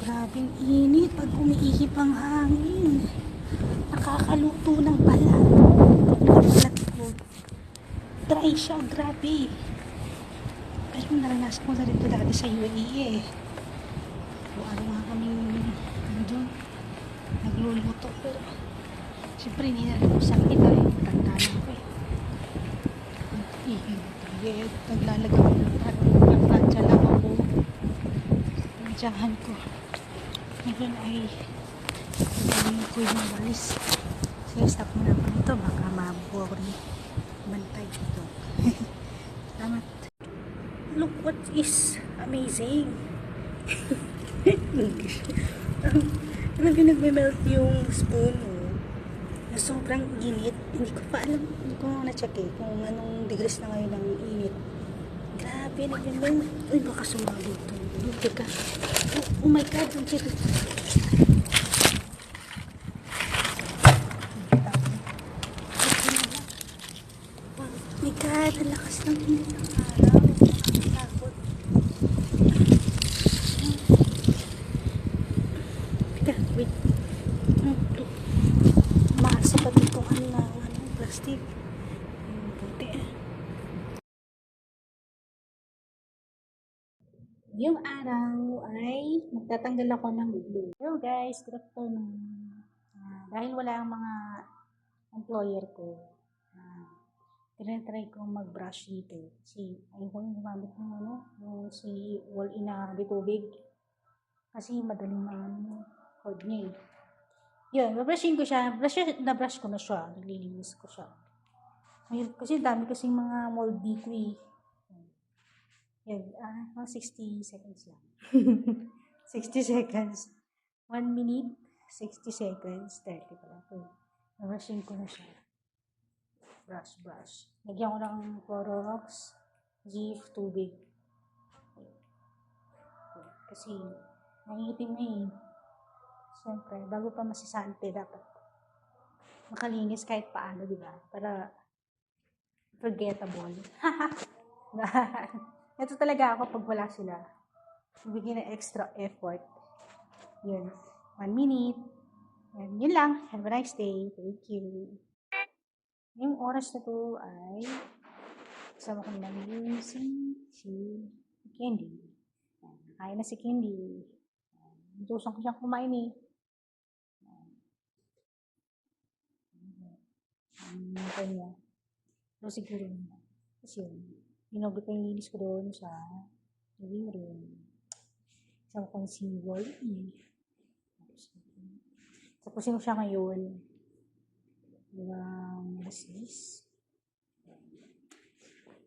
Grabing init pag umiihip ang hangin. Nakakaluto ng balat. Balat ko. Dry siya, grabe. Pero naranasan ko na rin ito dati sa UAE eh. So, ano nga kami doon nagluluto. Pero siyempre hindi na rin ko sakit eh. Tanda na ko eh. Naglalagay ko ng plancha lang ako. Planchahan ko. Ngayon ay gagawin ko yung walis. Sige, stop muna ako nito. Baka mabori. Bantay ito. Salamat. Look what is amazing. Ano pinagme-melt yung spoon mo? Na sobrang init. Hindi ko pa alam. Hindi ko na-check eh kung anong degrees na ngayon ang init. Grabe, nagme-melt. Uy, baka sumabog ito. Teka. Oh my God. Ang check. My God, ang lakas ng init ng araw. Nakakatakot. Teka, wait. Maasa pa dito plastic. Buti eh. Yung araw ay magtatanggal ako ng glue. Hello guys, good afternoon. Dahil wala ang mga employer ko, tinatry kong mag-brush dito. Kasi ayun ko yung gumamit ng yung si wall-in na bitubig. Kasi madaling code niya eh. Yun, babrushin ko siya. Na-brush ko na siya. Naglilinis ko siya. Kasi dami kasing mga mold dito eh. Yan, mga 60 seconds lang. 60 seconds. 1 minute, 60 seconds, 30 pala. So, na-brushing ko na siya. Brush. Lagyan ko ng Clorox, Jif, tubig. Kasi, nangitim na eh. Siyempre, bago pa masisante, dapat makalinis kahit paano, di ba? Para forgettable. Ito talaga ako pag wala sila. Bigyan ng extra effort. Yun. 1 minute. And yun lang. Have a nice day. Thank you. Yung oras na to ay kasama ko naman si Candy. Kaya na si Candy. Tusan ko siyang kumain eh. Kanya. So siguro kasi yun. Ginagawa ko yung linis ko doon sa living room. Kasama ko si Wall-E. Tapusin ko siya ngayon. Yung alas 10.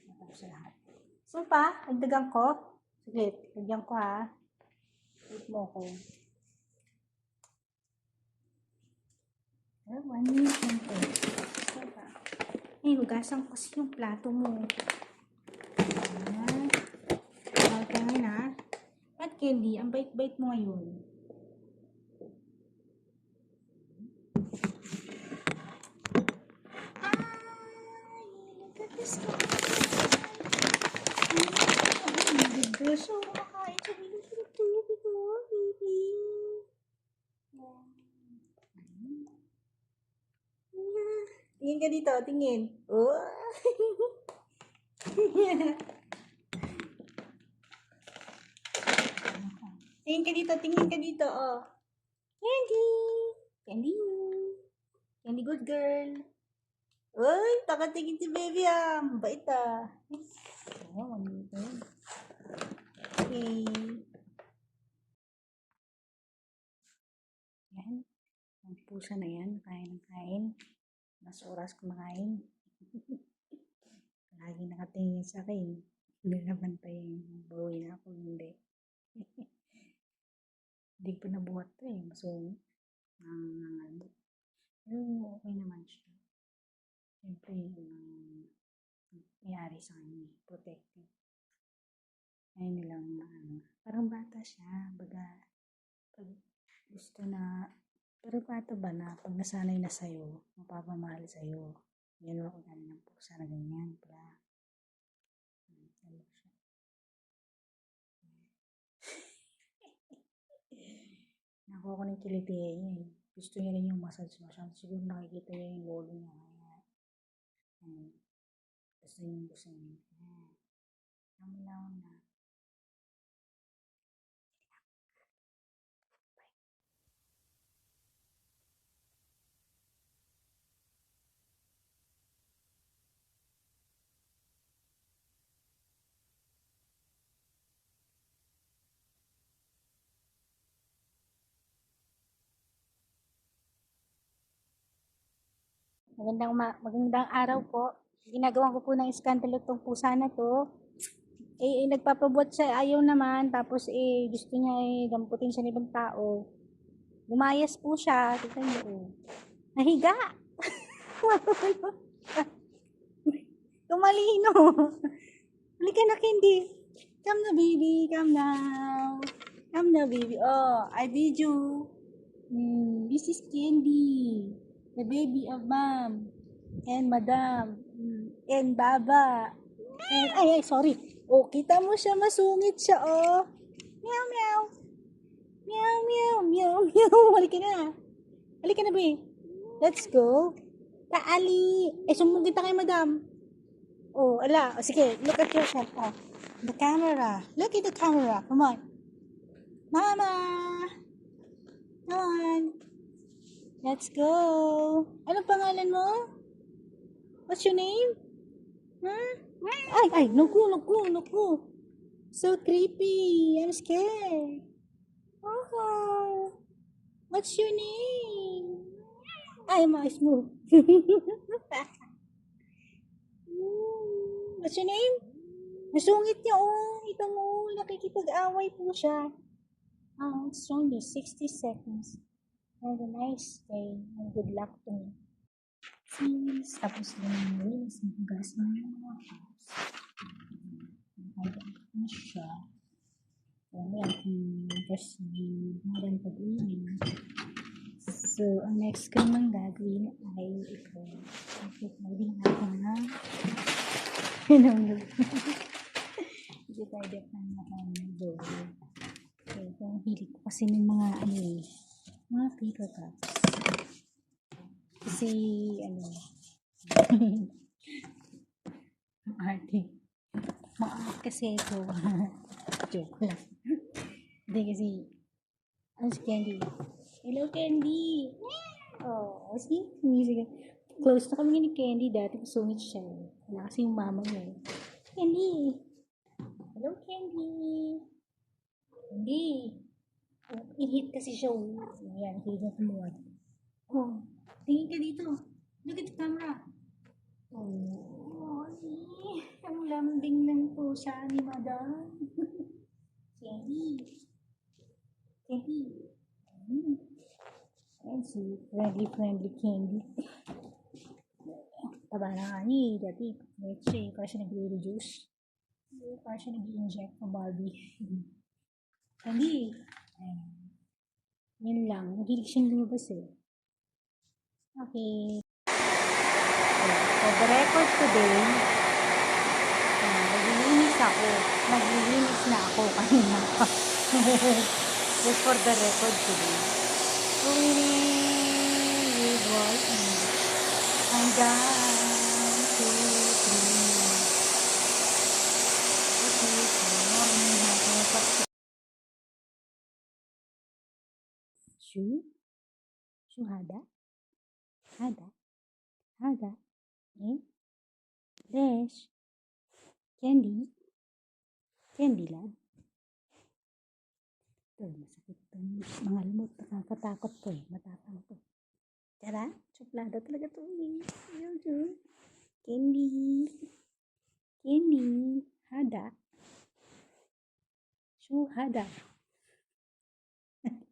Matapos sa lahat. So pa, nagdagang ko. Saglit, lagyan ko ha. Wait mo ko. 1 minute lang ko. So pa. Hugasan ko kasi yung plato mo. Ayan. Tawag ka ngayon ha. At Candy, ang bait-bait mo ngayon. So, makakain siya dito sa tubig ko, baby. Tingin ka dito, tingin. Oh. Tingin ka dito, oh. Candy, good girl. Uy, takatingin si baby ah. Mabait ah. Oh, okay. Yan. Ang pusa na yan. Kain. Mas oras kumakain. Lagi nakatingin sa akin. Hindi naman tayo bawi na ako. Hindi. Hindi pa nabuhat to eh. So, pero okay naman siya. Siyempre, nangyari sa kanya. Protective. Ngayon nilang parang bata siya. Baga, pag gusto na, pero bata ba na pag nasanay na sa'yo, mapapamahal sa'yo. Yan ako ganyan po. Sana ganyan pala. Nakuha ko ng kiliti niya eh. Gusto niya rin yung massage. Siguro nakikita niya yung lolo niya. Ayan. Gusto niya. Ayan. Naman na. Magandang araw po. Ginagawa ko po ng iskandalo tong pusa na to. Nagpapabuhat siya, ayaw naman. Tapos gusto niya damputin siya ng ibang tao. Lumayas po siya. Tignan niyo oh. Nahiga! Tumalino! Halika na, Candy. Come na, baby. Come now. Come na, baby. Oh, I video. This is Candy. The baby of mom. And madam. And baba. And, sorry. Oh, kita mo siya, masungit siya, oh. Meow, meow. Meow, meow, meow, meow. Halika na. Halika na, babe. Let's go. Kaali. Sumbong kita kay madam. Oh, ala. Oh, sige, look at yourself. Oh. The camera. Look at the camera. Come on. Mama. Come on. Let's go. Anong pangalan mo? What's your name? Huh? Ay, naku. So creepy. I'm scared. Oh. What's your name? Ay, mais mo. What's your name? Masungit niya, oh. Ito mo, nakikipag-away po siya. Oh, it's only 60 seconds. Have a nice day and good luck to me. Sis, tapos lang yung gas na yung mga house. Nakagano na siya. Wala akong proceed na rin pag-iin. So, ang next ko naman gagawin ay ito. Pwede natin na hindi tayo depan na ang bowl. So, kung hilig ko kasi ng mga mga paper cups. Kasi, maart kasi ito. Joke lang. Hindi kasi, si Candy. Hello, Candy! Oh, see? Close na kami ni Candy. Dati sungit siya. Wala kasi yung mama niya. Candy! Hello, Candy! Candy! In-hit kasi siya. Ayan, hilig na tumuwag. Oh, tingin ka dito. Look at the camera. Oh, ang lambing ng pusa ni Madam. Candy. Ayan si friendly Candy. Taba na nga ni dati. Leche, para siya nagre-reduce. Para siya nag-i-inject ng Barbie. Candy. Ayan. Yun lang. Mahilig siyang lumabas eh. Okay. For the record today, naglilinis na ako kanina pa. Just for the record today. With what? I'm down to 3. Okay, Hada? Desh? Candy lang? Ito, masakit ito. Mga lamot, nakakatakot to eh. Matapang to. Tara, suplado talaga to eh. Candy, Hada. Hada.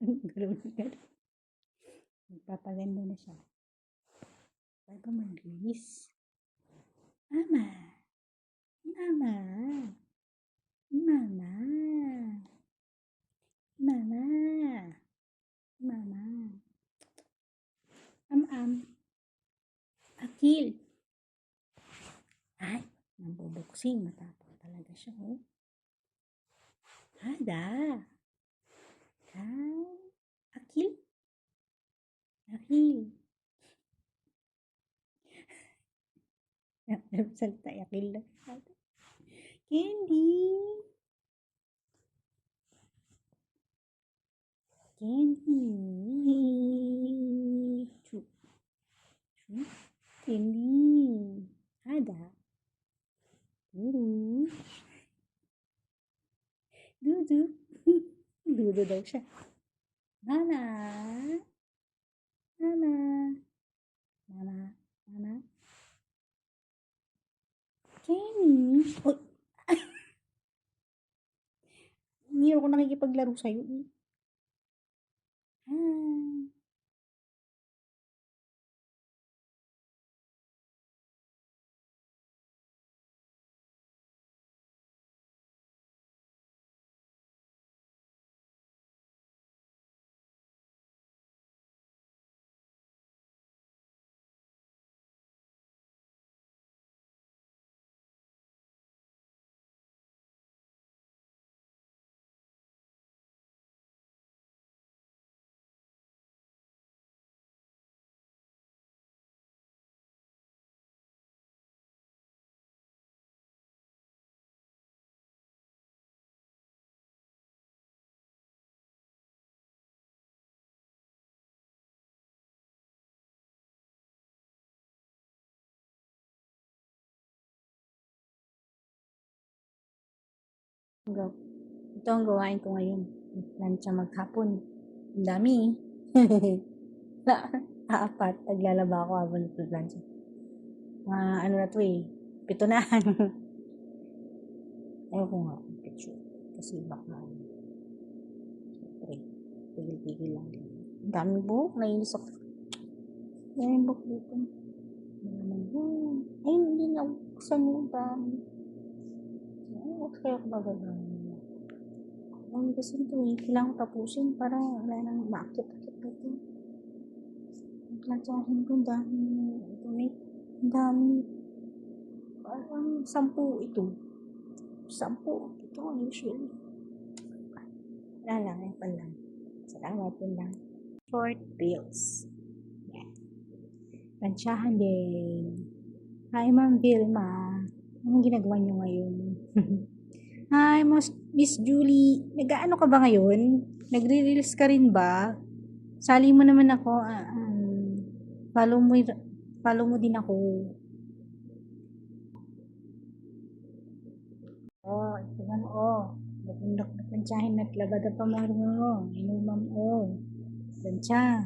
Gano'n. Magpapaganda na siya. Bago mag-release. Mama. Akil. Ay, namboboksing. Matapang talaga siya, oh. Hada. Yakil. Salita yakil lang. Candy. Candy. Chu. Chu. Candy. Ada. Dudu. Dudu. Dudu daw siya. Nana. Nana. Nana. Nana. Kenny. Uy. Hindi ako nakikipaglaro sa'yo. Hi. Ito ang gawain ko ngayon. Plancha maghapon. Ang dami. Apat. Naglalaba ako habang nagplancha. Ano na to eh. 7 na. Ayaw ko nga. Picture. Kasi baka. Siyempre. Pigil-pigil lang. Ang daming buhok. Nainis ako. Daming buhok dito. Ay, hindi na. Buksan yung dami. Kaya ko bagay. Ang kasi ito eh, kailangan ko tapusin para wala nang maakit-akit dito. Ang plantsahin ko, ang dami. Ang dami. Parang 10 ito. 10. Ito ang usually. Wala lang, ay pa lang. Salamat yun lang. Short bills. Yan. Plantsahan din. Hi, Ma'am Vilma. Anong ginagawa niyo ngayon? Hi, Miss Julie. Nag-ano ka ba ngayon? Nagre-reels ka rin ba? Sali mo naman ako. Follow mo din ako. Oh, ito man oh. Nabundak na plantsahin at labada pa mo. Inuman oh. Plantsa.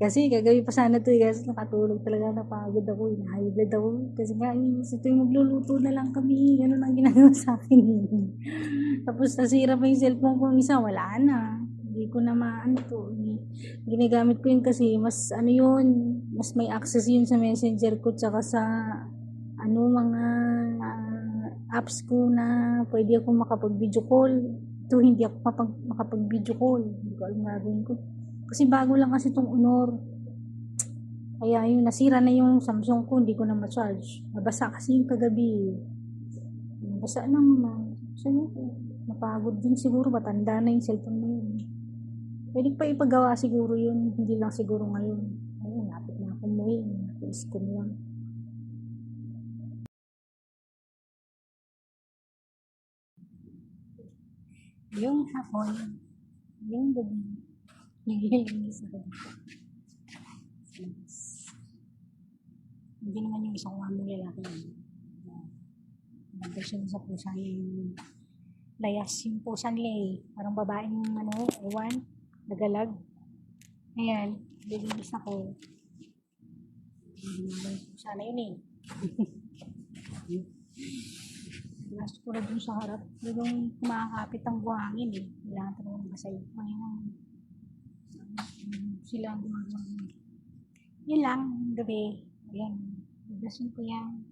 Kasi kagabi pa sana to eh, kasi nakatulog talaga, napagod ako, high blood ako. Kasi nga, sa tuwing magluluto na lang kami, ganun ang ginagawa sa akin. Tapos nasira pa yung cellphone ko, isa, wala na. Hindi ko na maano to. Ginagamit ko yun kasi mas ano yun, mas may access yun sa messenger ko, tsaka sa ano mga apps ko na pwede ako makapag-video call. Ito, hindi ako makapag-video call. Hindi ko alam gagawin ko. Kasi bago lang kasi itong Honor. Kaya yun, nasira na yung Samsung ko, hindi ko na ma-charge. Nabasa kasi yung kagabi. Nabasa naman. So, napagod din siguro, matanda na yung cellphone na yun. Pwede pa ipagawa siguro yun, hindi lang siguro ngayon. Ayun, napit na akong umuwi. Napis ko lang. Yung hapon, yung gabi, naglilinis ako dito. Hindi naman yung isang wamong lalaki yun. Nagdag siya sa pusa yung layas yung pusang lay. Parang babaeng ano, ewan, nagalag. Ayan, lilinis ako. Sana yun eh. Last ko na dun sa harap. Yung kumakapit ang buhangin eh. Kailangan talagang basay. Ngayon, sila ang gumagawa. Yun lang, gabi. Ayan, iblasin ko yan.